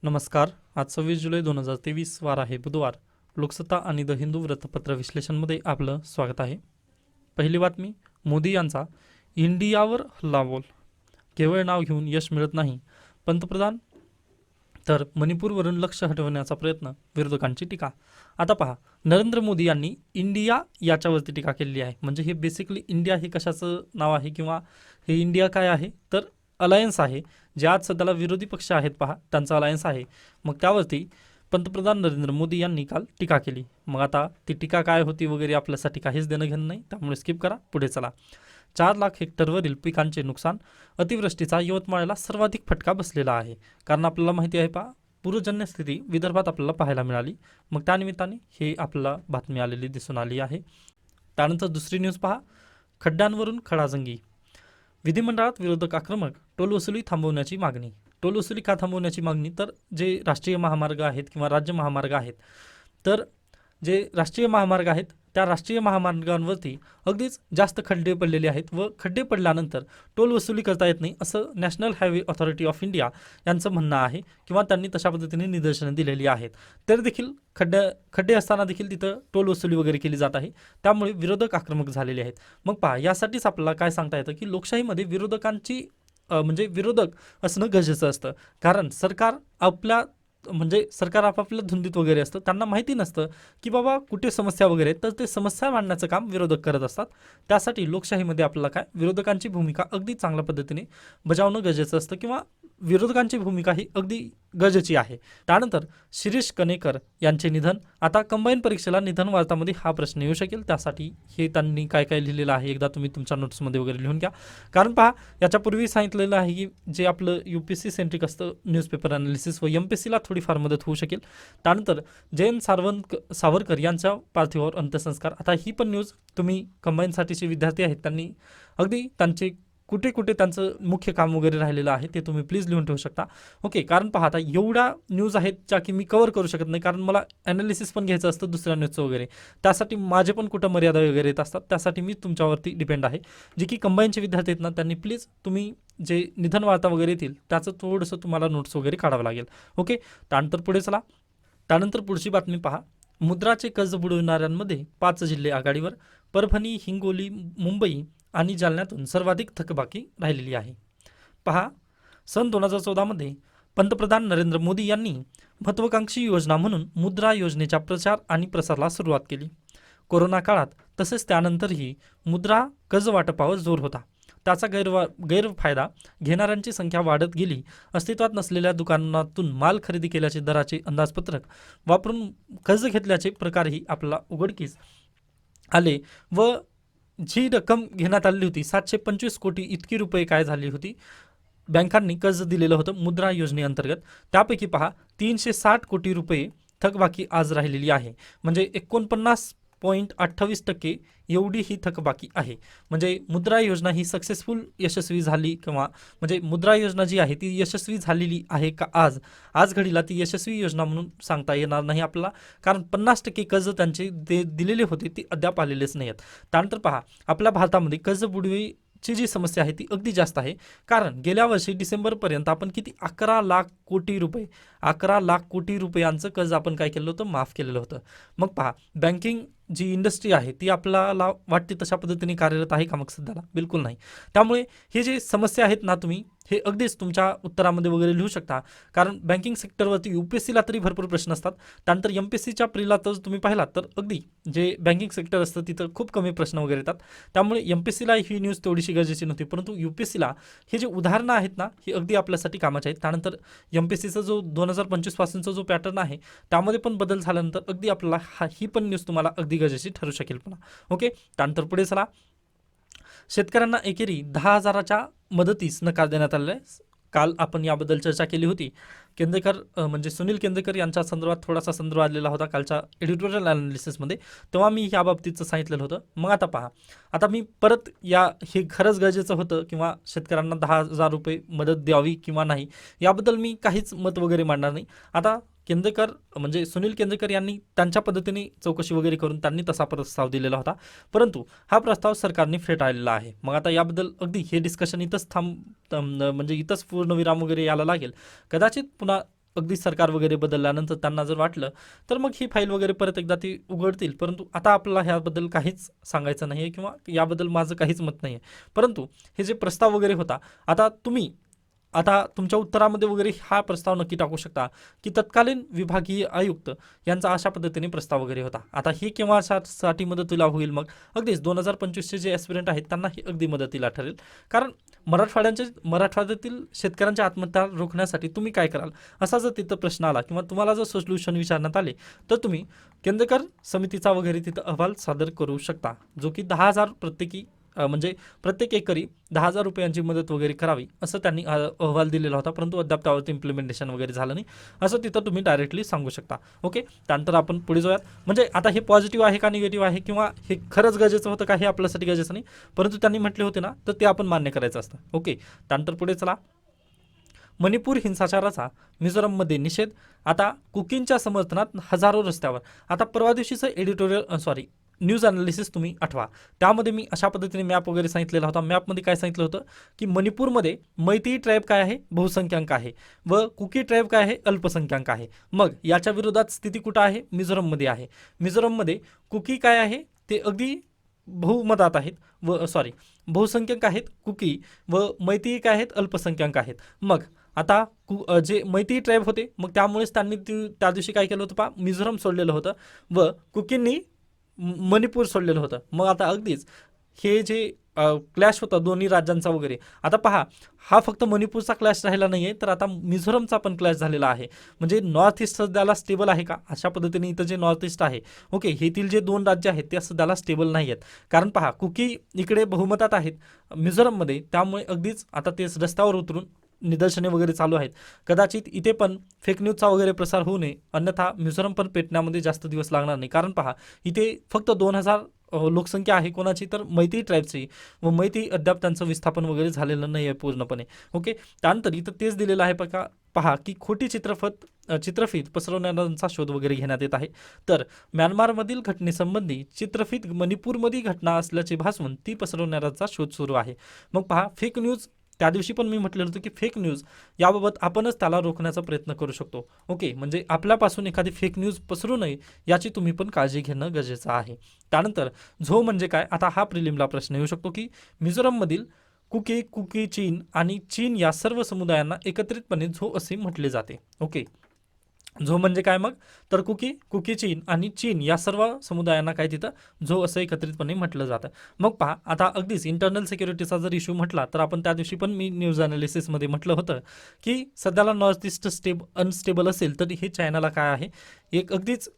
नमस्कार. आज 26 जुलै 2023 वार आहे बुधवार. लोकसत्ता आणि द हिंदू वृत्तपत्र विश्लेषणमध्ये आपलं स्वागत आहे. पहिली बातमी, मोदी यांचा इंडियावर हल्लाबोल. केवळ नाव घेऊन यश मिळत नाही. पंतप्रधान तर मणिपूरवरून लक्ष हटवण्याचा प्रयत्न, विरोधकांची टीका. आता पहा, नरेंद्र मोदी यांनी इंडिया याच्यावरती टीका केलेली आहे. म्हणजे हे बेसिकली इंडिया हे कशाचं नाव आहे किंवा हे इंडिया काय आहे तर अलायन्स आहे. जे आज सध्याला विरोधी पक्ष आहेत पहा, त्यांचा अलायन्स आहे. मग त्यावरती पंतप्रधान नरेंद्र मोदी यांनी काल टीका केली. मग आता ती टीका काय होती वगैरे आपल्यासाठी काहीच देणं घेणं नाही, त्यामुळे स्किप करा, पुढे चला. 4 लाख हेक्टरवरील पिकांचे नुकसान, अतिवृष्टीचा यवतमाळला सर्वाधिक फटका बसलेला आहे. कारण आपल्याला माहिती आहे पहा, पूरजन्य स्थिती विदर्भात आपल्याला पाहायला मिळाली. मग त्यानिमित्ताने हे आपल्याला बातमी आलेली दिसून आली आहे. त्यानंतर दुसरी न्यूज पहा, खड्ड्यांवरून खडाजंगी. विधिमंडळात विरोधक आक्रमक, टोलवसुली थांबवण्याची मागणी. टोलवसुली का थांबवण्याची मागणी तर जे राष्ट्रीय महामार्ग आहेत किंवा राज्य महामार्ग आहेत, तर जे राष्ट्रीय महामार्ग आहेत त्या राष्ट्रीय महामार्गांवरती अगदीच जास्त खड्डे पडलेले आहेत व खड्डे पडल्यानंतर टोल वसुली करता येत नाही, असं national highway authority of India यांचं म्हणणं आहे किंवा त्यांनी तशा पद्धतीने निदर्शनं दिलेली आहेत. तर देखील खड्डे असताना देखील तिथं टोल वसुली वगैरे केली जात आहे. त्यामुळे विरोधक आक्रमक झालेले आहेत. मग पहा, यासाठीच आपल्याला काय सांगता येतं की लोकशाहीमध्ये विरोधकांची म्हणजे विरोधक असणं गरजेचं असतं. कारण सरकार आपापल्या धुंदीत वगैरे असतं, त्यांना माहिती नसतं की बाबा कुठे समस्या वगैरे आहेत, तर ते समस्या मांडण्याचं काम विरोधक करत असतात. त्यासाठी लोकशाहीमध्ये आपल्याला काय विरोधकांची भूमिका अगदी चांगल्या पद्धतीने बजावणं गरजेचं असतं किंवा विरोधकांची भूमिका ही अगदी गरजेची आहे. त्यानंतर शिरीष कणेकर यांचे निधन. आता कंबाईन परीक्षेला निधन वार्तामध्ये हा प्रश्न येऊ शकेल, त्यासाठी हे त्यांनी काय काय लिहिलेलं आहे एकदा तुम्ही तुमच्या नोट्समध्ये वगैरे लिहून घ्या. कारण पहा, याच्यापूर्वी सांगितलेलं आहे की जे आपलं UPSC सेंट्रिक असतं न्यूजपेपर अनालिसिस व MPSCला थोडीफार मदत होऊ शकेल. त्यानंतर जयंत सावरकर यांच्या पार्थिवावर अंत्यसंस्कार. आता ही पण न्यूज तुम्ही कंबाईनसाठीचे विद्यार्थी आहेत त्यांनी अगदी त्यांचे कुठे कुठे त्यांचं मुख्य काम वगैरे राहिलेलं आहे ते तुम्ही प्लीज लिहून ठेवू शकता. ओके, कारण पहा, आता एवढ्या न्यूज आहेत ज्या की मी कव्हर करू शकत नाही, कारण मला ॲनालिसिस पण घ्यायचं असतं दुसऱ्या न्यूजचं वगैरे. त्यासाठी माझे पण कुठं मर्यादा वगैरे येत असतात, त्यासाठी मी तुमच्यावरती डिपेंड आहे. जे की कंबाईनचे विद्यार्थी आहेत ना, त्यांनी प्लीज तुम्ही जे निधन वार्ता वगैरे येतील त्याचं थोडंसं तुम्हाला नोट्स वगैरे काढावं लागेल. ओके, त्यानंतर पुढे चला. त्यानंतर पुढची बातमी पहा, मुद्राचे कर्ज बुडविणाऱ्यांमध्ये 5 जिल्हे आघाडीवर. परभणी, हिंगोली, मुंबई आणि जालन्यातून सर्वाधिक थकबाकी राहिलेली आहे. पहा, सन 2014मध्ये पंतप्रधान नरेंद्र मोदी यांनी महत्त्वाकांक्षी योजना म्हणून मुद्रा योजनेच्या प्रचार आणि प्रसाराला सुरुवात केली. कोरोना काळात तसेच त्यानंतरही मुद्रा कर्ज वाटपावर जोर होता. त्याचा गैरफायदा घेणाऱ्यांची संख्या वाढत गेली. अस्तित्वात नसलेल्या दुकानातून माल खरेदी केल्याचे दराचे अंदाजपत्रक वापरून कर्ज घेतल्याचे प्रकारही आपल्याला उघडकीस आले व जी रक्कम घेण्यात आली होती 725 कोटी इतकी रुपये काय झाली होती, बँकांनी कर्ज दिलेलं होतं मुद्रा योजनेअंतर्गत. त्यापैकी पहा, 360 कोटी रुपये थकबाकी आज राहिलेली आहे. म्हणजे 49.28% एवढी ही थकबाकी आहे. म्हणजे मुद्रा योजना ही यशस्वी झाली किंवा म्हणजे मुद्रा योजना जी आहे ती यशस्वी झालेली आहे का आज घडीला ती यशस्वी योजना म्हणून सांगता येणार नाही आपल्याला, कारण 50% कर्ज त्यांचे दिलेले होते ती अद्याप आलेलेच नाही आहेत. त्यानंतर पहा, आपल्या भारतामध्ये कर्ज बुडवीची जी समस्या आहे ती अगदी जास्त आहे. कारण गेल्या वर्षी डिसेंबरपर्यंत आपण किती 11 लाख कोटी रुपयांचं कर्ज आपण काय केलं होतं, माफ केलेलं होतं. मग पहा, बँकिंग जी इंडस्ट्री आहे ती आपल्याला वाटते तशा पद्धतीने कार्यरत आहे का मग सध्याला? बिलकुल नाही. त्यामुळे हे जे समस्या आहेत ना, तुम्ही हे अगदीच तुमच्या उत्तरामध्ये वगैरे लिहू शकता. कारण बँकिंग सेक्टरवरती UPSCला तरी भरपूर प्रश्न असतात. त्यानंतर MPSCच्या प्रीला तर तुम्ही पाहिलात तर अगदी जे बँकिंग सेक्टर असतं तिथं खूप कमी प्रश्न वगैरे येतात. त्यामुळे MPSCला ही न्यूज तेवढीशी गरजेची नव्हती, परंतु UPSCला हे जे उदाहरणं आहेत ना ही अगदी आपल्यासाठी कामाचे आहेत. त्यानंतर MPSCचा जो 2025 पासूनचा जो पॅटर्न आहे त्यामध्ये पण बदल झाल्यानंतर अगदी आपल्याला ही पण न्यूज तुम्हाला अगदी गरजेची ठरू शकेल पुन्हा. ओके, त्यानंतर पुढे चला. शेतकऱ्यांना एकेरी 10,000च्या मदतीस नकार देण्यात आलेला आहे. काल आपण याबद्दल चर्चा केली होती. म्हणजे सुनील केंद्रेकर यांच्या संदर्भात थोडासा संदर्भ आलेला होता कालच्या एडिटोरियल अनालिसिसमध्ये, तेव्हा मी या बाबतीचं सांगितलेलं होतं. मग आता पहा, आता मी परत हे खरंच गरजेचं होतं किंवा शेतकऱ्यांना 10,000 रुपये मदत द्यावी किंवा नाही याबद्दल मी काहीच मत वगैरे मांडणार नाही. आता सुनील केंद्रेकर यांनी त्यांच्या पद्धतीने चौकशी वगैरे करून त्यांनी तसा प्रस्ताव दिलेला होता, परंतु हा प्रस्ताव सरकारने फेटाळलेला आहे. मग आता याबद्दल अगदी हे डिस्कशन इथंच इथंच पूर्णविराम वगैरे यायला लागेल. कदाचित पुन्हा अगदी सरकार वगैरे बदलल्यानंतर त्यांना जर वाटलं तर मग ही फाईल वगैरे परत एकदा ती उघडतील. परंतु आता आपल्याला ह्याबद्दल काहीच सांगायचं नाही आहे किंवा याबद्दल माझं काहीच मत नाही आहे. परंतु हे जे प्रस्ताव वगैरे होता, आता तुम्ही आता तुमच्या उत्तरामध्ये वगैरे हा प्रस्ताव नक्की टाकू शकता की तत्कालीन विभागीय आयुक्त यांचा अशा पद्धतीने प्रस्ताव वगैरे होता. आता हे केव्हासाठी मदतीला होईल? मग अगदीच 2025चे जे ॲस्पिरंट आहेत त्यांना ही अगदी मदतीला ठरेल. कारण मराठवाड्यातील शेतकऱ्यांच्या आत्महत्या रोखण्यासाठी तुम्ही काय कराल, असा जर तिथं प्रश्न आला किंवा तुम्हाला जर सोल्युशन विचारण्यात आले तर तुम्ही केंद्रकर समितीचा वगैरे तिथं अहवाल सादर करू शकता, जो की 10,000 प्रत्येकी म्हणजे प्रत्येक एकरी 10,000 रुपयांची मदत वगैरे करावी असं त्यांनी अहवाल दिलेला होता. परंतु अद्याप त्यावरती इम्प्लिमेंटेशन वगैरे झालं नाही, असं तिथं तुम्ही डायरेक्टली सांगू शकता. ओके, त्यानंतर आपण पुढे जाऊयात. म्हणजे आता हे पॉझिटिव्ह आहे का निगेटिव्ह आहे किंवा हे खरंच गरजेचं होतं का, हे आपल्यासाठी गरजेचं नाही, परंतु त्यांनी म्हटले होते ना, तर ते आपण मान्य करायचं असतं. ओके, त्यानंतर पुढे चला. मणिपूर हिंसाचाराचा मिझोरममध्ये निषेध. आता कुकींच्या समर्थनात हजारो रस्त्यावर. आता परवा दिवशीचं एडिटोरियल न्यूज अनालिसिस तुम्ही आठवा, त्यामध्ये मी अशा पद्धतीने मॅप वगैरे सांगितलेला होता. मॅपमध्ये काय सांगितलं होतं की मणिपूरमध्ये मैतेई ट्राईब काय आहे, बहुसंख्याक आहे, व कुकी ट्राईब काय आहे, अल्पसंख्याक आहे. मग याच्या विरोधात स्थिती कुठं आहे? मिझोरममध्ये आहे. मिझोरममध्ये कुकी काय आहे, ते अगदी बहुमतात आहेत बहुसंख्याक आहेत कुकी, व मैतेई काय आहेत, अल्पसंख्याक आहेत. मग आता जे मैतेई ट्राईब होते, मग त्यामुळेच त्यांनी त्या दिवशी काय केलं होतं पहा, मिझोरम सोडलेलं होतं व कुकींनी मणिपूर सोडलेलं होतं. मग आता अगदीच हे जे क्लॅश होता दोन्ही राज्यांचा वगैरे, आता पहा, हा फक्त मणिपूरचा क्लॅश राहिला नाही आहे, तर आता मिझोरमचा पण क्लॅश झालेला आहे. म्हणजे नॉर्थ ईस्ट सध्याला स्टेबल आहे का, अशा पद्धतीने इथं जे नॉर्थ ईस्ट आहे, ओके, हेतील जे दोन राज्य आहेत ते सध्याला स्टेबल नाही आहेत. कारण पहा, कुकी इकडे बहुमतात आहेत मिझोरममध्ये, त्यामुळे अगदीच आता ते रस्त्यावर उतरून निदर्शने वगैरे चालू आहेत. कदाचित इथे पण फेक न्यूजचा वगैरे प्रसार होऊ नये, अन्यथा मिझोरम पण पेटण्यामध्ये जास्त दिवस लागणार नाही. कारण पहा, इथे फक्त 2,000 लोकसंख्या आहे कोणाची, तर मैतेई ट्राईबची, व मैतेई अद्याप त्यांचं विस्थापन वगैरे झालेलं नाही आहे पूर्णपणे. ओके, त्यानंतर इथं तेच दिलेलं आहे पहा की खोटी चित्रफित पसरवणाऱ्यांचा शोध वगैरे घेण्यात येत आहे. तर म्यानमारमधील घटनेसंबंधी चित्रफित मणिपूरमध्ये घटना असल्याचे भासवून ती पसरवणाऱ्यांचा शोध सुरू आहे. मग पहा, फेक न्यूज, त्या दिवशी पण मी म्हटलेलं होतं की फेक न्यूज याबाबत आपणच त्याला रोखण्याचा प्रयत्न करू शकतो. ओके, म्हणजे आपल्यापासून एखादी फेक न्यूज पसरू नये याची तुम्ही पण काळजी घेणं गरजेचं आहे. त्यानंतर झो म्हणजे काय, आता हा प्रिलिमला प्रश्न येऊ शकतो की मिझोरममधील कुकी चीन आणि चीन या सर्व समुदायांना एकत्रितपणे झो असे म्हटले जाते. ओके, झो म्हणजे काय मग, तर कुकी चीन आणि चीन या सर्व समुदायांना काय तिथं झो असं एकत्रितपने म्हटलं जातं. मग पहा, आता अगदीच इंटरनल सिक्युरिटीचा जर इश्यू म्हटला, तर आपण त्या दिवशी पण मी न्यूज अनालिसिसमध्ये म्हटलं होतं की सध्याला नॉर्थ ईस्ट अनस्टेबल असेल तर हे चायनाला काय आहे, एक अगदीच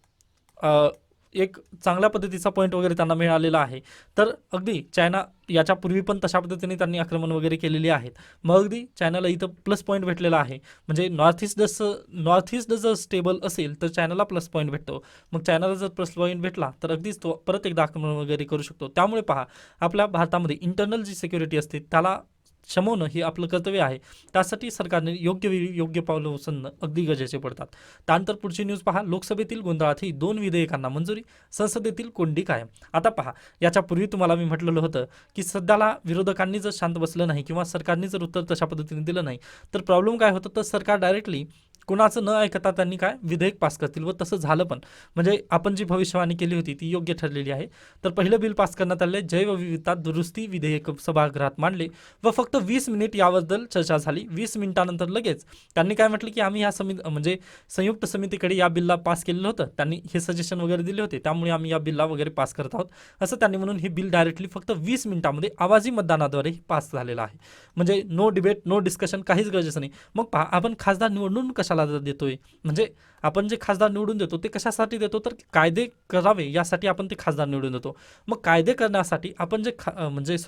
एक चांगल्या पद्धतीचा पॉईंट वगैरे त्यांना मिळालेला आहे. तर अगदी चायना याच्यापूर्वी पण तशा पद्धतीने त्यांनी आक्रमण वगैरे केलेली आहेत. मग अगदी चायनाला इथं प्लस पॉईंट भेटलेला आहे. म्हणजे नॉर्थ ईस्ट जर स्टेबल असेल तर चायनाला प्लस पॉईंट भेटतो. मग चायनाला जर प्लस पॉईंट भेटला तर अगदीच तो परत एकदा आक्रमण वगैरे करू शकतो. त्यामुळे पहा, आपल्या भारतामध्ये इंटरनल जी सिक्युरिटी असते त्याला शमवणं हे आपलं कर्तव्य आहे. त्यासाठी सरकारने योग्य वेळी योग्य पावलं उचलणं अगदी गरजेचे पडतात. त्यानंतर पुढची न्यूज पहा, लोकसभेतील गोंधळातही 2 विधेयकांना मंजुरी, संसदेतील कोंडी कायम. आता पहा, याच्यापूर्वी तुम्हाला मी म्हटलेलं होतं की सध्याला विरोधकांनी जर शांत बसलं नाही किंवा सरकारने जर उत्तर तशा पद्धतीने दिलं नाही, तर प्रॉब्लेम काय होतं, तर सरकार डायरेक्टली कुणाचं न ऐकता त्यांनी काय विधेयक पास करतील, व तसं झालं पण. म्हणजे आपण जी भविष्यवाणी केली होती ती योग्य ठरलेली आहे. तर पहिलं बिल पास करण्यात आले, जैवविविधता दुरुस्ती विधेयक सभागृहात मांडले व फक्त 20 मिनिट याबद्दल चर्चा झाली. 20 मिनिटानंतर लगेच त्यांनी काय म्हटलं की आम्ही ह्या म्हणजे संयुक्त समितीकडे या बिलला पास केलेलं होतं, त्यांनी हे सजेशन वगैरे दिले होते, त्यामुळे आम्ही या बिलला वगैरे पास करत आहोत असं त्यांनी म्हणून हे बिल डायरेक्टली फक्त 20 मिनिटांमध्ये आवाजी मतदानाद्वारे पास झालेलं आहे. म्हणजे नो डिबेट, नो डिस्कशन, काहीच गरजेचं नाही. मग पहा, आपण खासदार निवडून कशाला देतोय, म्हणजे आपण जे खासदार निवडून देतो ते कशासाठी देतो, तर कायदे करावे यासाठी आपण ते खासदार निवडून देतो. मग कायदे करण्यासाठी आपण जे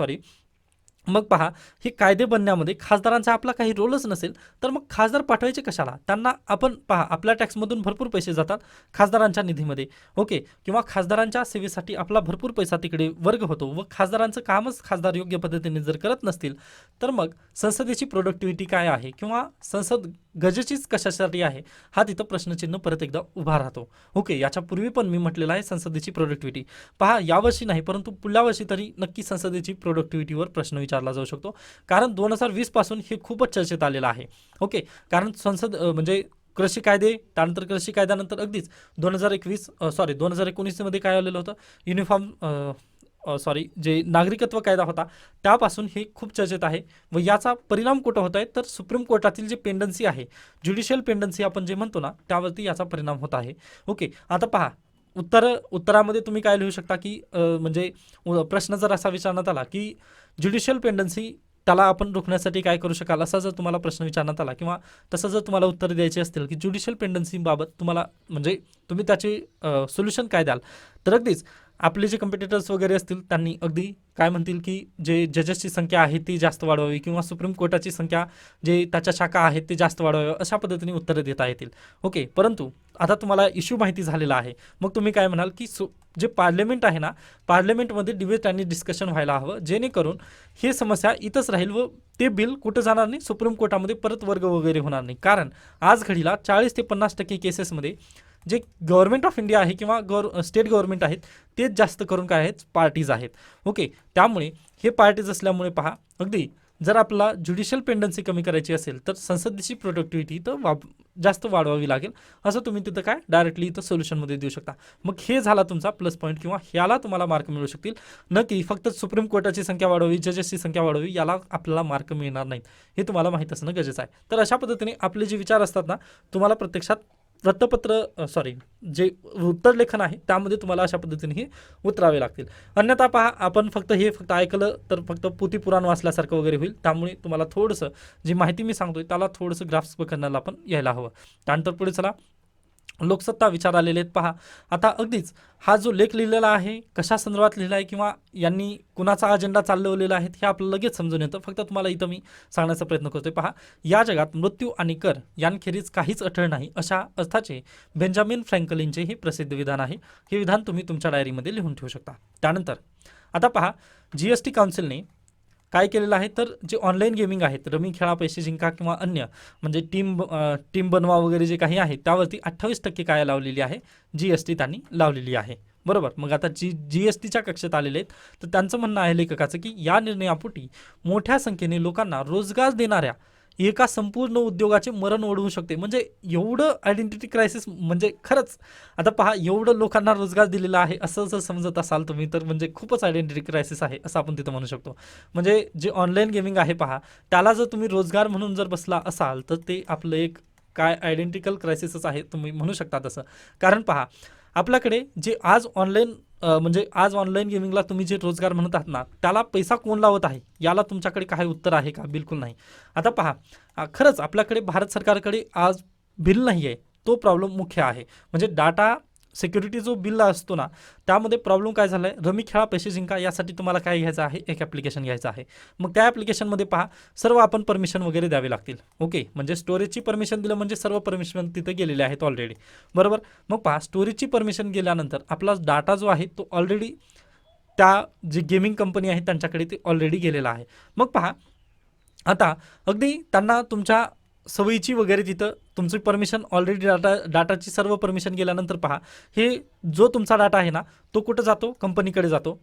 मग पहा, हे कायदे बनण्यामध्ये खासदारांचा आपला काही रोलच नसेल तर मग खासदार पाठवायचे कशाला, त्यांना आपण पहा, आपल्या टॅक्समधून भरपूर पैसे जातात खासदारांच्या निधीमध्ये. ओके, किंवा खासदारांच्या सेवेसाठी आपला भरपूर पैसा तिकडे वर्ग होतो, व खासदारांचं कामच खासदार योग्य पद्धतीने जर करत नसतील तर मग संसदेची प्रोडक्टिव्हिटी काय आहे किंवा संसद गरजेचीच कशासाठी आहे, हा तिथं प्रश्नचिन्ह परत एकदा उभा राहतो. ओके, याच्यापूर्वी पण मी म्हटलेलं आहे संसदेची प्रोडक्टिव्हिटी पहा, यावर्षी नाही परंतु पुढल्या वर्षी तरी नक्की संसदेची प्रोडक्टिव्हिटीवर प्रश्न विचारला जाऊ शकतो. कारण 2020 पासून हे खूपच चर्चेत आलेलं आहे. ओके, कारण संसद म्हणजे कृषी कायदे, त्यानंतर कृषी कायद्यानंतर अगदीच 2019 मध्ये काय आलेलं होतं, जे नागरिकत्व कायदा होता त्यापासून हे खूप चर्चेत आहे. व याचा परिणाम कुठं होत आहे तर सुप्रीम कोर्टातील जे पेंडन्सी आहे, ज्युडिशियल पेंडन्सी आपण जे म्हणतो ना, त्यावरती याचा परिणाम होत आहे. ओके, आता पहा, उत्तरामध्ये तुम्ही काय लिहू शकता की प्रश्न जर असा विचारण्यात आला की ज्युडिशियल पेंडन्सी त्याला आपण रोखण्यासाठी काय करू शकाल, असा जर तुम्हाला प्रश्न विचारण्यात आला किंवा तसं जर तुम्हाला उत्तर द्यायचे असतील की ज्युडिशियल पेंडन्सी बाबत तुम्हाला तुम्ही त्याचे सोल्युशन काय द्याल, तर अगदीच आपले जे कॉम्पिटिटर्स वगैरे असतील त्यांनी अगदी काय म्हणतील की जे जजेसची संख्या आहे ती जास्त वाढवावी किंवा सुप्रीम कोर्टाची संख्या जे त्याच्या शाखा आहेत ते जास्त वाढवावे, अशा पद्धतीने उत्तरं देता येतील. ओके, परंतु आता तुम्हाला इश्यू माहिती झालेला आहे, मग तुम्ही काय म्हणाल की जे पार्लमेंट आहे ना, पार्लमेंटमध्ये डिबेट आणि डिस्कशन व्हायला हवं, जेणेकरून हे समस्या इथंच राहील व ते बिल कुठं जाणार नाही, सुप्रीम कोर्टामध्ये परत वर्ग वगैरे होणार नाही. कारण आज घडीला 40 ते 50% केसेसमध्ये जे गव्हर्नमेंट ऑफ इंडिया आहे किंवा स्टेट गव्हर्नमेंट आहेत तेच जास्त करून काय आहेत, पार्टीज आहेत. ओके, त्यामुळे हे पार्टीज असल्यामुळे पहा, अगदी जर आपल्याला ज्युडिशियल पेंडन्सी कमी करायची असेल तर संसदेची प्रोडक्टिव्हिटी तर जास्त वाढवावी लागेल, असं तुम्ही तिथं काय डायरेक्टली इथं सोल्युशनमध्ये देऊ शकता. मग हे झाला तुमचा प्लस पॉईंट किंवा ह्याला तुम्हाला मार्क मिळू शकतील, न की फक्त सुप्रीम कोर्टाची संख्या वाढवावी, जजेसची संख्या वाढवावी, याला आपल्याला मार्क मिळणार नाहीत. हे तुम्हाला माहीत असणं गरजेचं आहे. तर अशा पद्धतीने आपले जे विचार असतात ना, तुम्हाला प्रत्यक्षात जे उत्तर लेखन आहे त्यामध्ये तुम्हाला अशा पद्धतीने हे उतरावे लागतील. अन्यथा पहा, आपण फक्त ऐकलं तर फक्त पोथी पुराण वाचल्यासारखं वगैरे होईल. त्यामुळे तुम्हाला थोडंसं जी माहिती मी सांगतोय त्याला थोडंसं ग्राफ्स करण्याला आपण यायला हवं. त्यानंतर पुढे चला, लोकसत्ता विचार आलेले आहेत. पहा, आता अगदीच हा जो लेख लिहिलेला आहे कशा संदर्भात लिहिला आहे किंवा यांनी कुणाचा अजेंडा चालवलेला आहे हे आपल्याला लगेच समजून येतं. फक्त तुम्हाला इथं मी सांगण्याचा प्रयत्न करतोय. पहा, या जगात मृत्यू आणि कर यांखेरीज काहीच अटळ नाही, अशा अर्थाचे बेंजामिन फ्रँकलिनचे हे प्रसिद्ध विधान आहे. हे विधान तुम्ही तुमच्या डायरीमध्ये लिहून ठेवू शकता. त्यानंतर आता पहा, GST काउन्सिलने काय केलेलं आहे तर जे ऑनलाईन गेमिंग आहेत, रमी खेळा पैसे जिंका किंवा अन्य टीम बनवा वगैरे जे काही आहे त्यावरती 28% काय लावलेली आहे, GST त्यांनी लावलेली आहे. बरोबर, मग आता GSTच्या कक्षेत आलेले आहेत, तर त्यांचं म्हणणं आहे लेखकाचं की या निर्णयापोटी मोठ्या संख्येने लोकांना रोजगार देणाऱ्या एका संपूर्ण उद्योगाचे मरण ओढवू शकते. म्हणजे एवढं आयडेंटिटी क्रायसिस, म्हणजे खरंच आता पहा, एवढं लोकांना रोजगार दिलेला आहे असं जर समजत असाल तुम्ही तर म्हणजे खूपच आयडेंटिटी क्रायसिस आहे असं आपण तिथं म्हणू शकतो. म्हणजे जे ऑनलाईन गेमिंग आहे पहा, त्याला जर तुम्ही रोजगार म्हणून जर बसला असाल तर ते आपलं एक काय आयडेंटिकल क्रायसिसच आहे, तुम्ही म्हणू शकता तसं. कारण पहा, आपल्याकडे जे आज ऑनलाईन गेमिंगला तुम्ही जे रोजगार म्हणत आहात ना, त्याला पैसा कोण लावत आहे, याला तुमच्याकडे काय उत्तर आहे का? बिलकुल नाही. आता पहा, खरंच आपल्याकडे भारत सरकारकडे आज बिल नाही आहे, तो प्रॉब्लेम मुख्य आहे. म्हणजे डाटा सिक्युरिटी जो बिल असतो ना, त्यामध्ये प्रॉब्लेम काय झाला आहे, रमी खेळा पैसे जिंका यासाठी तुम्हाला काय घ्यायचं आहे, एक ॲप्लिकेशन घ्यायचं आहे. मग त्या ॲप्लिकेशनमध्ये पहा, सर्व आपण परमिशन वगैरे द्यावे लागतील. ओके, म्हणजे स्टोरेजची परमिशन दिलं म्हणजे सर्व परमिशन तिथे गेलेले आहेत ऑलरेडी. बरोबर, मग पहा, स्टोरेजची परमिशन गेल्यानंतर आपला डाटा जो आहे तो ऑलरेडी त्या जी गेमिंग कंपनी आहे त्यांच्याकडे ते ऑलरेडी गेलेला आहे. मग पहा, आता अगदी त्यांना तुमच्या सवयीची वगैरे तिथं तुमची परमिशन ऑलरेडी डाटाची सर्व परमिशन गेल्यानंतर पहा, हे जो तुमचा डाटा आहे ना तो कुठं जातो, कंपनीकडे जातो.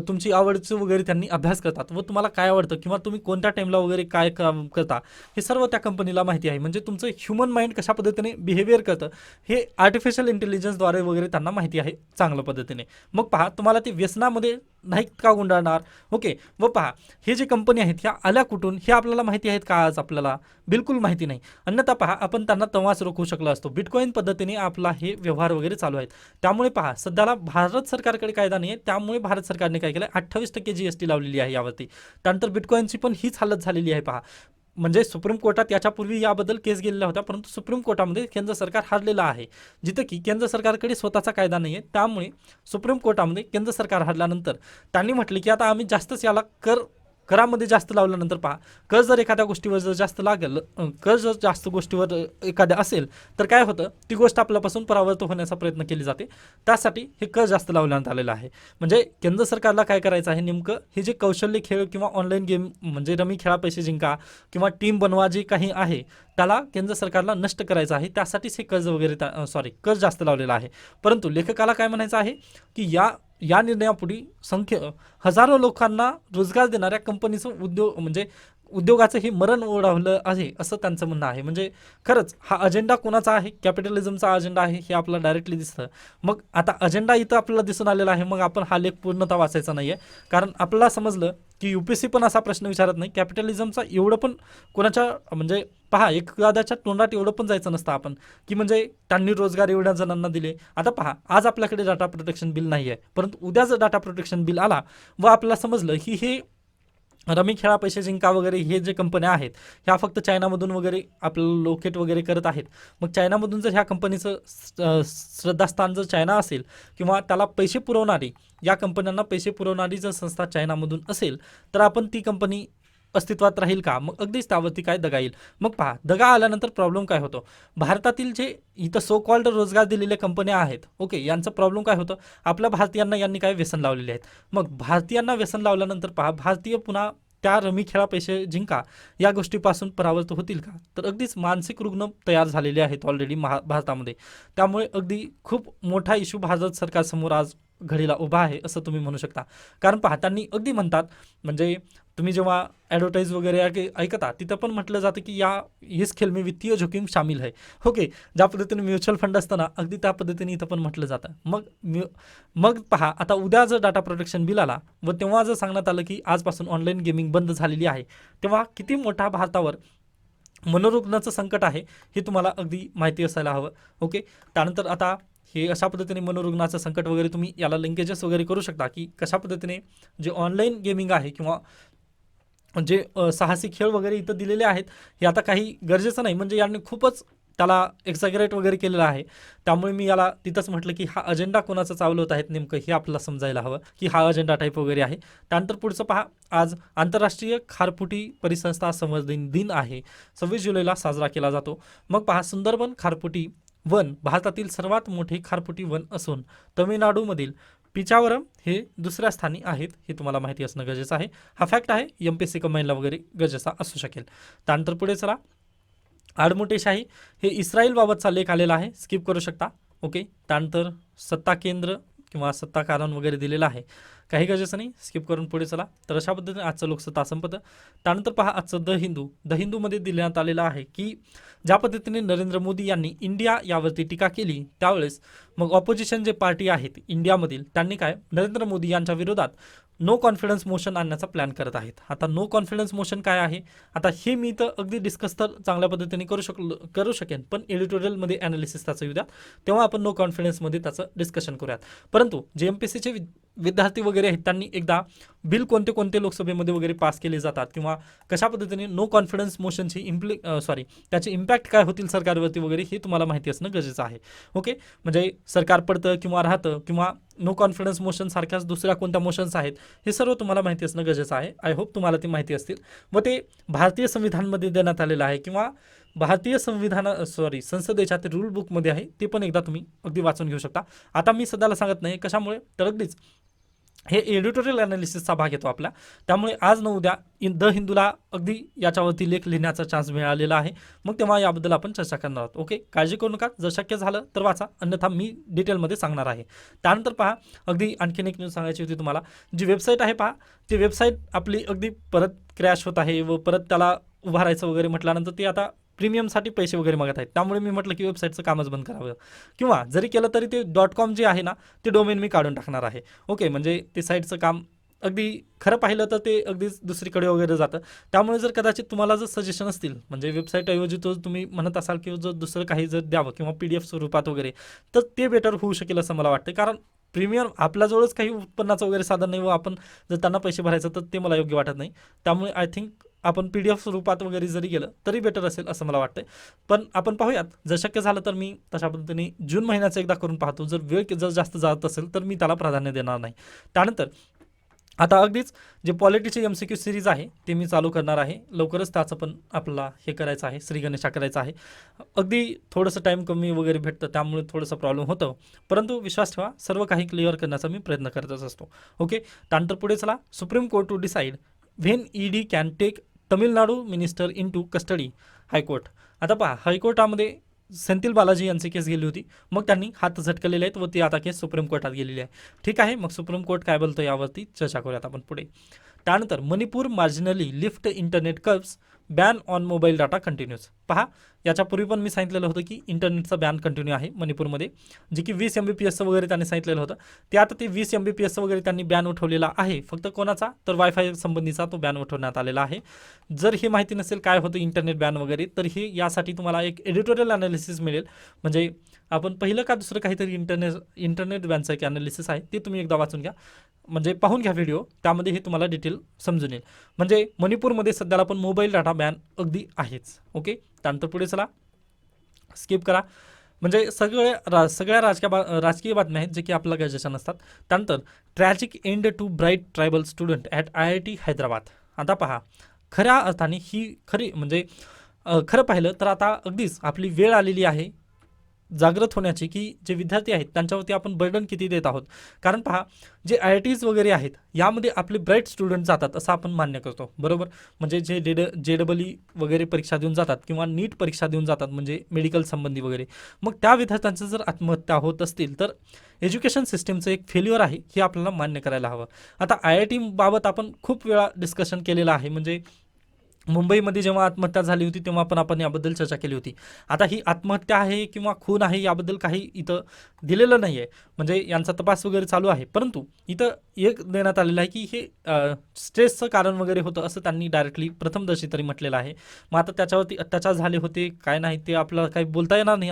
तुमची आवडचं वगैरे त्यांनी अभ्यास करतात व तुम्हाला काय आवडतं किंवा तुम्ही कोणत्या टाईमला वगैरे काय काम करता हे सर्व त्या कंपनीला माहिती आहे. म्हणजे तुमचं ह्युमन माइंड कशा पद्धतीने बिहेवियर करतं हे आर्टिफिशियल इंटेलिजन्सद्वारे वगैरे त्यांना माहिती आहे चांगल्या पद्धतीने. मग पहा, तुम्हाला ते व्यसनामध्ये नाही का गुंडाळणार. ओके, व पहा, हे जे कंपनी आहेत ह्या आल्या कुठून हे आपल्याला माहिती आहेत का? आज आपल्याला बिलकुल माहिती नाही. अन्यथा पहा, आपण त्यांना तेव्हाच रोखू शकलो असतो. बिटकॉईन पद्धतीने आपला हे व्यवहार वगैरे चालू आहेत. त्यामुळे पहा, सध्याला भारत सरकारकडे कायदा नाही आहे, त्यामुळे भारत सरकारने काय केलं, 28% GST लावलेली आहे यावरती. त्यानंतर बिटकॉईनची पण हीच हालत झालेली आहे. पहा, म्हणजे सुप्रीम कोर्टात याच्यापूर्वी याबद्दल केस गेलेल्या होत्या, परंतु सुप्रीम कोर्टामध्ये केंद्र सरकार हारलेलं आहे. जिथं की केंद्र सरकारकडे स्वतःचा कायदा नाही आहे, त्यामुळे सुप्रीम कोर्टामध्ये केंद्र सरकार हारल्यानंतर त्यांनी म्हटले की आता आम्ही जास्तच याला करामध्ये जास्त लावल्यानंतर पहा, कर जर एखाद्या गोष्टीवर जर जास्त लागेल, कर जर जास्त गोष्टीवर एखाद्या असेल तर काय होतं, ती गोष्ट आपल्यापासून परावर्त होण्याचा प्रयत्न केली जाते. त्यासाठी हे कर जास्त लावण्यात आलेलं आहे. म्हणजे केंद्र सरकारला काय करायचं आहे, नेमकं हे जे कौशल्य खेळ किंवा ऑनलाईन गेम म्हणजे रमी खेळा पैसे जिंका किंवा टीम बनवा जे काही आहे त्याला केंद्र सरकारला नष्ट करायचं आहे. त्यासाठीच हे कर जास्त लावलेलं आहे. परंतु लेखकाला काय म्हणायचं आहे की या निर्णयापुढे हजारो लोकांना रोजगार देणाऱ्या कंपनीचं उद्योगाचं हे मरण ओढावलं आहे असं त्यांचं म्हणणं आहे. म्हणजे खरंच हा अजेंडा कोणाचा आहे? कॅपिटलिझमचा अजेंडा आहे हे आपल्याला डायरेक्टली दिसतं. मग आता अजेंडा इथं आपल्याला दिसून आलेला आहे. मग आपण हा लेख पूर्णतः वाचायचा नाही आहे, कारण आपल्याला समजलं की UPSC पण असा प्रश्न विचारत नाही. कॅपिटलिझमचा एवढं पण कोणाच्या म्हणजे पहा एखाद्याच्या तोंडात एवढं पण जायचं नसतं आपण की म्हणजे त्यांनी रोजगार एवढ्या जणांना दिले. आता पहा आज आपल्याकडे डाटा प्रोटेक्शन बिल नाही आहे, परंतु उद्या जर डाटा प्रोटेक्शन बिल आला व आपल्याला समजलं की हे रमी खेळा पैसे जिंका वगैरे हे जे कंपन्या आहेत ह्या फक्त चायनामधून वगैरे आपलं लोकेट वगैरे करत आहेत. मग चायनामधून जर ह्या कंपनीचं श्रद्धास्थान जर चायना असेल किंवा त्याला पैसे पुरवणारी या कंपन्यांना पैसे पुरवणारी जर संस्था चायनामधून असेल तर आपण ती कंपनी अस्तित्वात राहील का? मग अगदीच त्यावरती काय दगा येईल. मग पहा दगा आल्यानंतर प्रॉब्लेम काय होतो? भारतातील जे इथं सो कॉल्ड रोजगार दिलेल्या कंपन्या आहेत ओके यांचा प्रॉब्लेम काय होतं? आपल्या भारतीयांना यांनी काय व्यसन लावलेले आहेत. मग भारतीयांना व्यसन लावल्यानंतर पहा भारतीय पुन्हा त्या रमी खेळा पैसे जिंका या गोष्टीपासून परावृत्त होतील का? तर अगदीच मानसिक रुग्ण तयार झालेले आहेत ऑलरेडी भारतामध्ये. त्यामुळे अगदी खूप मोठा इश्यू भारत सरकारसमोर आज घडीला उभा आहे असं तुम्ही म्हणू शकता. कारण पहा त्यांनी अगदी म्हणतात म्हणजे तुम्ही जेव्हा ॲडव्हर्टाईज वगैरे ऐकता तिथं पण म्हटलं जातं की या इस खेळ में वित्तीय जोखीम शामिल आहे. ओके ज्या पद्धतीने म्युच्युअल फंड असतं ना अगदी त्या पद्धतीने इथं पण म्हटलं जातं. मग पहा आता उद्या जर डाटा प्रोटेक्शन बिल आला व तेव्हा जर सांगण्यात आलं की आजपासून ऑनलाईन गेमिंग बंद झालेली आहे, तेव्हा किती मोठा भारतावर मनोरुग्णाचं संकट आहे हे तुम्हाला अगदी माहिती असायला हवं. ओके त्यानंतर आता हे अशा पद्धतीने मनोरुग्णाचं संकट वगैरे तुम्ही याला लिंकेजेस वगैरे करू शकता की कशा पद्धतीने जे ऑनलाईन गेमिंग आहे किंवा जे साहसी खेळ वगैरे इथं दिलेले आहेत हे आता काही गरजेचं नाही. म्हणजे यांनी खूपच त्याला एक्झॅगरेट वगैरे केलेलं आहे. त्यामुळे मी याला तिथंच म्हटलं की हा अजेंडा कोणाचा चालवत आहेत नेमकं हे आपल्याला समजायला हवं की हा अजेंडा टाईप वगैरे आहे. त्यानंतर पुढचं पहा आज आंतरराष्ट्रीय खारफुटी परिसंस्था संवर्धन दिन आहे. 26 जुलैला साजरा केला जातो. मग पहा सुंदरबन खारफुटी वन भारतातील सर्वात मोठे खारफुटी वन असून तमिळनाडूमधील पिचावरम हे दुसऱ्या स्थानी आहेत हे तुम्हाला माहिती असणं गरजेचं आहे. हा फॅक्ट आहे MPSC कंबाईनला वगैरे गरजेचा असू शकेल. त्यानंतर पुढे चला आडमुठेशाही हे इस्रायलबाबतचा लेख आलेला आहे स्किप करू शकता. ओके त्यानंतर सत्ता केंद्र किंवा सत्ता कारण वगैरे दिलेलं आहे काही गरजेचं नाही स्किप करून पुढे चला. तर अशा पद्धतीने आजचं लोकसत्ता संपतं. त्यानंतर पहा आजचं द हिंदूमध्ये दिण्यात आलेलं आहे की ज्या पद्धतीने नरेंद्र मोदी यांनी इंडिया यावरती टीका केली त्यावेळेस मग ऑपोजिशन जे पार्टी आहेत इंडियामधील त्यांनी काय नरेंद्र मोदी यांच्या विरोधात नो कॉन्फिडन्स मोशन आणण्याचा प्लॅन करत आहेत. आता नो कॉन्फिडन्स मोशन काय आहे आता हे मी तर अगदी डिस्कस तर चांगल्या पद्धतीने करू शकेन पण एडिटोरियलमध्ये ॲनालिसिस त्याचं येऊ द्या तेव्हा आपण नो कॉन्फिडन्समध्ये त्याचं डिस्कशन करूयात. परंतु जे MPSCचे विद्यार्थी वगैरे आहेत त्यांनी एकदा बिल कोणते कोणते लोकसभेमध्ये वगैरे पास केले जातात किंवा कशा पद्धतीने नो कॉन्फिडन्स मोशनची त्याचे इम्पॅक्ट काय होतील सरकारवरती वगैरे हे तुम्हाला माहिती असणं गरजेचं आहे. ओके म्हणजे सरकार पडतं किंवा राहतं किंवा नो कॉन्फिडन्स मोशन सारख्याच दुसऱ्या कोणत्या मोशन्स आहेत हे सर्व तुम्हाला माहिती असणं गरजेचं आहे. आय होप तुम्हाला ती माहिती असतील व ते भारतीय संविधानमध्ये देण्यात आलेलं आहे किंवा भारतीय संसदेच्या ते रूल बुकमध्ये आहे ते पण एकदा तुम्ही अगदी वाचून घेऊ शकता. आता मी सध्याला सांगत नाही कशामुळे तर अगदीच हे एडिटोरियल ॲनालिसिसचा भाग येतो आपला. त्यामुळे आज न उद्या द हिंदूला अगदी याच्यावरती लेख लिहिण्याचा चान्स मिळालेला आहे. मग तेव्हा याबद्दल आपण चर्चा करणार आहोत. ओके काळजी करू नका जर शक्य झालं तर वाचा अन्यथा मी डिटेलमध्ये सांगणार आहे. त्यानंतर पहा अगदी आणखीन एक न्यूज सांगायची होती तुम्हाला. जी वेबसाईट आहे पहा ती वेबसाईट आपली अगदी परत क्रॅश होत आहे व परत त्याला उभारायचं वगैरे म्हटल्यानंतर ती आता प्रीमियमसाठी पैसे वगैरे मागत आहेत. त्यामुळे मी म्हटलं की वेबसाईटचं कामच बंद करावं किंवा जरी केलं तरी ते .com जे आहे ना ते डोमेन मी काढून टाकणार आहे. ओके म्हणजे ते साईटचं काम अगदी खरं पाहिलं तर ते अगदीच दुसरीकडे वगैरे जातं. त्यामुळे जर कदाचित तुम्हाला जर सजेशन असतील म्हणजे वेबसाईटऐवजी तो तुम्ही म्हणत असाल की जर दुसरं काही जर द्यावं किंवा PDF स्वरूपात वगैरे तर ते बेटर होऊ शकेल असं मला वाटतं. कारण प्रीमियम आपल्याजवळच काही उत्पन्नाचं वगैरे साधन नाही व आपण जर त्यांना पैसे भरायचं तर ते मला योग्य वाटत नाही. त्यामुळे आय थिंक आपण PDF स्वरूपात वगैरे जरी गेलं तरी बेटर असेल असं मला वाटतं. पण आपण पाहूयात जर शक्य झालं तर मी तशा पद्धतीने जून महिन्याचं एकदा करून पाहतो. जर वेळ जर जास्त जात असेल तर मी त्याला प्राधान्य देणार नाही. त्यानंतर आता अगदीच जे पॉलिटीचे MCQ सिरीज आहे ते मी चालू करणार आहे लवकरच. त्याचं पण आपल्याला हे करायचं आहे श्री गणेशा करायचं आहे. अगदी थोडंसं टाईम कमी वगैरे भेटतं त्यामुळे थोडंसं प्रॉब्लेम होतं परंतु विश्वास ठेवा सर्व काही क्लिअर करण्याचा मी प्रयत्न करतच असतो. ओके त्यानंतर पुढे चला supreme court to decide when ED can take Tamil Nadu minister in to custody high court. आता पहा हायकोर्टामध्ये सेंथिल बालाजी यांची केस गेली होती, मग त्यांनी हात झटकलेले आहेत व ती आता केस सुप्रीम कोर्टात गेलेली आहे. ठीक आहे, मग सुप्रीम कोर्ट काय बोलतं यावरती चर्चा करूयात आपण पुढे. त्यानंतर Manipur marginally lift internet curves, ban on mobile data continues. पहा, याच्यापूर्वी पण मी सांगितलेलं होतं की इंटरनेटचा बॅन कंटिन्यू आहे मणिपूरमध्ये, जे की 20 MBPS वगैरे त्यांनी सांगितलेलं होतं. ते आता ते 20 MBPS वगैरे त्यांनी बॅन उठवलेला आहे. फक्त कोणाचा, तर वायफाय संबंधीचा तो बॅन उठवण्यात आलेला आहे. जर हे माहिती नसेल काय होतं इंटरनेट बॅन वगैरे, तर हे यासाठी तुम्हाला एक एडिटोरियल ॲनालिसिस मिळेल. म्हणजे आपण पहिलं का दुसरं काहीतरी इंटरनेट बॅनचं एक ॲनालिसिस आहे, ते तुम्ही एकदा वाचून घ्या, म्हणजे पाहून घ्या व्हिडिओ, त्यामध्ये हे तुम्हाला डिटेल समजून येईल. म्हणजे मणिपूरमध्ये सध्याला पण मोबाईल डाटा बॅन अगदी आहेच. ओके, त्यानंतर पुढे चला, स्किप करा. म्हणजे सगळ्या राजकीय बातम्या आहेत जे की आपल्याला गरजेच्या नसतात. त्यानंतर tragic end to bright tribal student at IIT Hyderabad. आता पहा, खऱ्या अर्थाने ही खरी म्हणजे खरं पाहिलं तर आता अगदीच आपली वेळ आलेली आहे जागृत होण्याची, की जे विद्यार्थी आहेत त्यांच्यावरती आपण बर्डन किती देत आहोत. कारण पहा, जे IITs वगैरे आहेत यामध्ये आपले ब्राईट स्टुडंट जातात असं आपण मान्य करतो, बरोबर. म्हणजे जे JEE वगैरे परीक्षा देऊन जातात किंवा नीट परीक्षा देऊन जातात, म्हणजे मेडिकल संबंधी वगैरे, मग त्या विद्यार्थ्यांचं जर आत्महत्या होत असतील तर एज्युकेशन सिस्टीमचं एक फेल्युअर आहे हे आपल्याला मान्य करायला हवं. आता IIT बाबत आपण खूप वेळा डिस्कशन केलेलं आहे. म्हणजे मुंबईमध्ये जेव्हा आत्महत्या झाली होती तेव्हा पण आपण याबद्दल चर्चा केली होती. आता ही आत्महत्या आहे किंवा खून आहे याबद्दल काही इथं दिलेलं नाही आहे, म्हणजे यांचा तपास वगैरे चालू आहे. परंतु इथं एक देण्यात आलेलं आहे की हे स्ट्रेसचं कारण वगैरे होतं असं त्यांनी डायरेक्टली प्रथमदर्शी तरी म्हटलेलं आहे. मग आता त्याच्यावरती अत्याचार झाले होते काय नाही ते आपल्याला काही बोलता येणार नाही,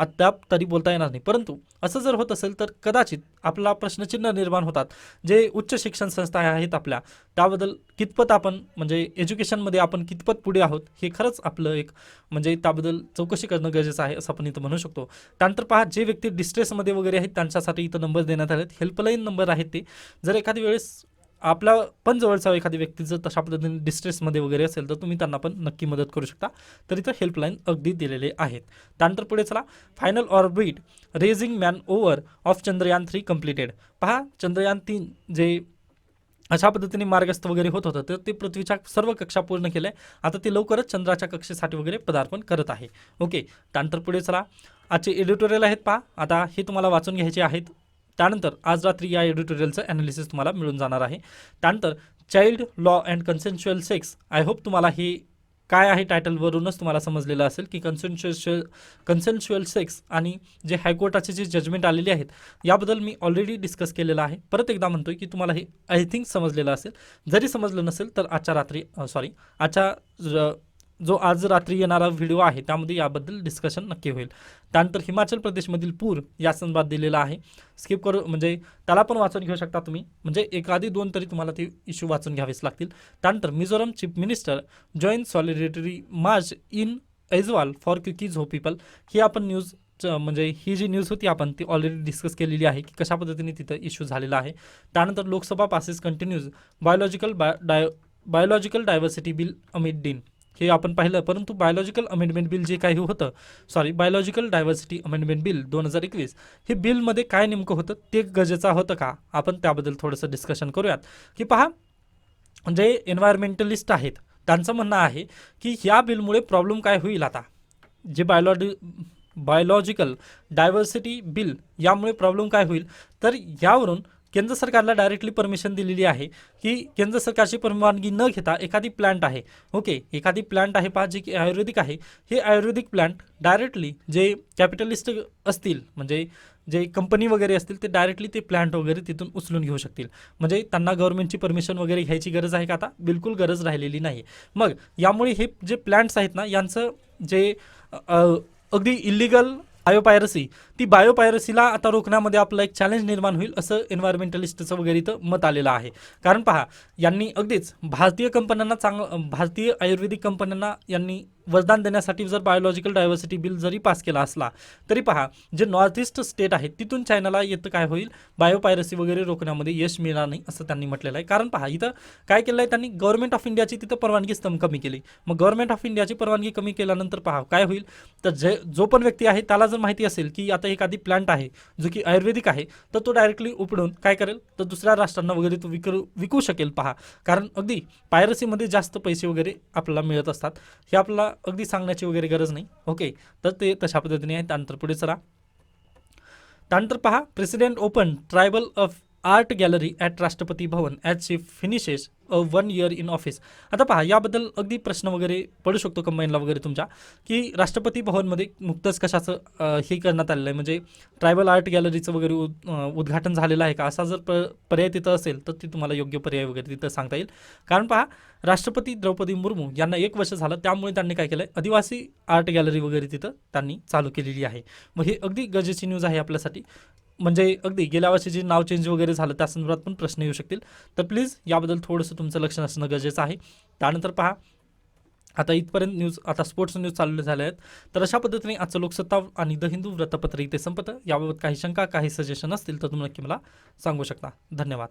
अद्याप तरी बोलता येणार नाही. परंतु असं जर होत असेल तर कदाचित आपला प्रश्नचिन्ह निर्माण होतात. जे उच्च शिक्षण संस्था आहेत आपल्या, त्याबद्दल कितपत आपण म्हणजे एज्युकेशनमध्ये आपण कितपत पुढे आहोत हे खरंच आपलं एक म्हणजे त्याबद्दल चौकशी करणं गरजेचं आहे असं आपण इथं म्हणू शकतो. त्यानंतर पहा, जे व्यक्ती डिस्ट्रेसमध्ये वगैरे आहेत त्यांच्यासाठी इथं नंबर देण्यात आलेत, हेल्पलाईन नंबर आहेत ते. जर एखादी वेळेस आपला पण जवळचा एखादी व्यक्ती जर तशा पद्धतीने डिस्ट्रेसमध्ये वगैरे असेल तर तुम्ही त्यांना पण नक्की मदत करू शकता. तर इथं हेल्पलाईन अगदी दिलेले आहेत. त्यानंतर पुढे चला, final orbit raising man over of Chandrayaan 3 completed. पहा, चंद्रयान 3 जे अशा पद्धतीने मार्गस्थ वगैरे होत होतं तर ते पृथ्वीच्या सर्व कक्षा पूर्ण केल्या. आता ते लवकरच चंद्राच्या कक्षेसाठी वगैरे पदार्पण करत आहे. ओके, त्यानंतर पुढे चला, आजचे एडिटोरियल आहेत पहा, आता हे तुम्हाला वाचून घ्यायचे आहेत. त्यानंतर आज रात्री या एडिटोरियलचं ॲनालिसिस तुम्हाला मिळून जाणार आहे. त्यानंतर child law and consensual sex. I hope तुम्हाला हे काय आहे टायटलवरूनच तुम्हाला समजलेलं असेल की कन्सेन्शुअल सेक्स आणि जे हायकोर्टाचे जे जजमेंट आलेले आहेत याबद्दल मी ऑलरेडी डिस्कस केलेलं आहे. परत एकदा म्हणतोय की तुम्हाला हे आय थिंक समजलेलं असेल. जरी समजलं नसेल तर जो आज रात्री येणारा व्हिडिओ आहे त्यामध्ये याबद्दल डिस्कशन नक्की होईल. त्यानंतर हिमाचल प्रदेशमधील पूर या संदर्भात दिलेला आहे. स्किप करू म्हणजे त्याला पण वाचून घेऊ शकता तुम्ही, म्हणजे एखादी दोन तरी तुम्हाला ते इश्यू वाचून घ्यावेच लागतील. त्यानंतर Mizoram chief minister join solidarity march in Aizawl for Kukis हो पीपल. ही आपण न्यूज म्हणजे ही जी न्यूज होती आपण ती ऑलरेडी डिस्कस केलेली आहे की कशा पद्धतीने तिथं इश्यू झालेला आहे. त्यानंतर Lok Sabha passes continues biological diversity bill amid dean. हे आपण पाहिलं, परंतु बायोलॉजिकल अमेंडमेंट बिल जे काही होतं, बायोलॉजिकल डायव्हर्सिटी अमेंडमेंट बिल 2021, हे बिलमध्ये काय नेमकं होतं ते गरजेचं होतं का, आपण त्याबद्दल थोडंसं डिस्कशन करूयात. की पहा, जे एन्व्हायरमेंटलिस्ट आहेत त्यांचं म्हणणं आहे की ह्या बिलमुळे प्रॉब्लेम काय होईल. आता जे बायोलॉजिकल डायव्हर्सिटी बिल यामुळे प्रॉब्लेम काय होईल, तर यावरून केंद्र सरकारला डायरेक्टली परमिशन दिलेली आहे की केंद्र सरकारची परवानगी न घेता एखादी प्लांट आहे, ओके, एखादी प्लांट आहे पहा जी की आयुर्वेदिक आहे, हे आयुर्वेदिक प्लांट डायरेक्टली जे कॅपिटलिस्ट असतील म्हणजे जे कंपनी वगैरे असतील ते डायरेक्टली ते प्लांट वगैरे तिथून उचलून घेऊ शकतील. म्हणजे त्यांना गव्हर्नमेंटची परमिशन वगैरे घ्यायची गरज आहे का, आता बिलकुल गरज राहिलेली नाही. मग यामुळे हे जे प्लांट्स आहेत ना यांचं जे अगदी इलिगल बायोपायरसी, ती बायोपायरसीला आता रोखण्यामध्ये आपलं एक चॅलेंज निर्माण होईल असं एन्व्हायरमेंटलिस्टचं वगैरे इथं मत आलेलं आहे. कारण पहा, यांनी अगदीच भारतीय आयुर्वेदिक कंपन्यांना यांनी वरदान देण्यासाठी जर बायोलॉजिकल डायव्हर्सिटी बिल जरी पास केला असला तरी पहा, जे नॉर्थ ईस्ट स्टेट आहेत तिथून चायनाला येतं काय होईल, बायोपायरसी वगैरे रोखण्यामध्ये यश मिळणार नाही असं त्यांनी म्हटलेलं आहे. कारण पहा, इथं काय केलं आहे त्यांनी, गव्हर्नमेंट ऑफ इंडियाची तिथं परवानगी कमी केली. मग गव्हर्नमेंट ऑफ इंडियाची परवानगी कमी केल्यानंतर पहा काय होईल, तर जो पण व्यक्ती आहे त्याला जर माहिती असेल की आता एखादी प्लांट आहे जो की आयुर्वेदिक आहे, तर तो डायरेक्टली उपडून काय करेल, तर दुसऱ्या राष्ट्रांना वगैरे तो विकू शकेल. पहा, कारण अगदी पायरसीमध्ये जास्त पैसे वगैरे आपल्याला मिळत असतात. हे आपल्याला अगदी सांगण्याची वगैरे गरज नाही. ओके, तर ते तशा पद्धतीने आहे. त्यानंतर पुढे चला. त्यानंतर पहा, president open tribal of art gallery at Rashtrapati Bhavan as she finishes 1 year in office. आता पहा, याबद्दल अगदी प्रश्न वगैरे पडू शकतो कंबाईनला वगैरे तुमच्या, की राष्ट्रपती भवनमध्ये नुकतंच कशाचं हे करण्यात आलेलं आहे, म्हणजे ट्रायबल आर्ट गॅलरीचं वगैरे उद्घाटन झालेलं आहे का, असा जर पर्याय तिथं असेल तर ती तुम्हाला योग्य पर्याय वगैरे तिथं सांगता येईल. कारण पहा, राष्ट्रपती द्रौपदी मुर्मू यांना 1 वर्ष झालं, त्यामुळे त्यांनी काय केलं, आदिवासी आर्ट गॅलरी वगैरे तिथं त्यांनी चालू केलेली आहे. मग हे अगदी गरजेची न्यूज आहे आपल्यासाठी. म्हणजे अगदी गेल्या वर्षी जे नाव चेंज वगैरे झालं त्या संदर्भात पण प्रश्न येऊ शकतील, तर प्लीज याबद्दल थोडंसं तुमचं लक्ष असणं गरजेचं आहे. त्यानंतर पहा, आता इथपर्यंत न्यूज, आता स्पोर्ट्स न्यूज चालू झाल्या आहेत. तर अशा पद्धतीने आजचं लोकसत्ता आणि द हिंदू वृत्तपत्र इथे संपतं. याबाबत काही शंका, काही सजेशन असतील तर तुम्ही नक्की मला सांगू शकता. धन्यवाद.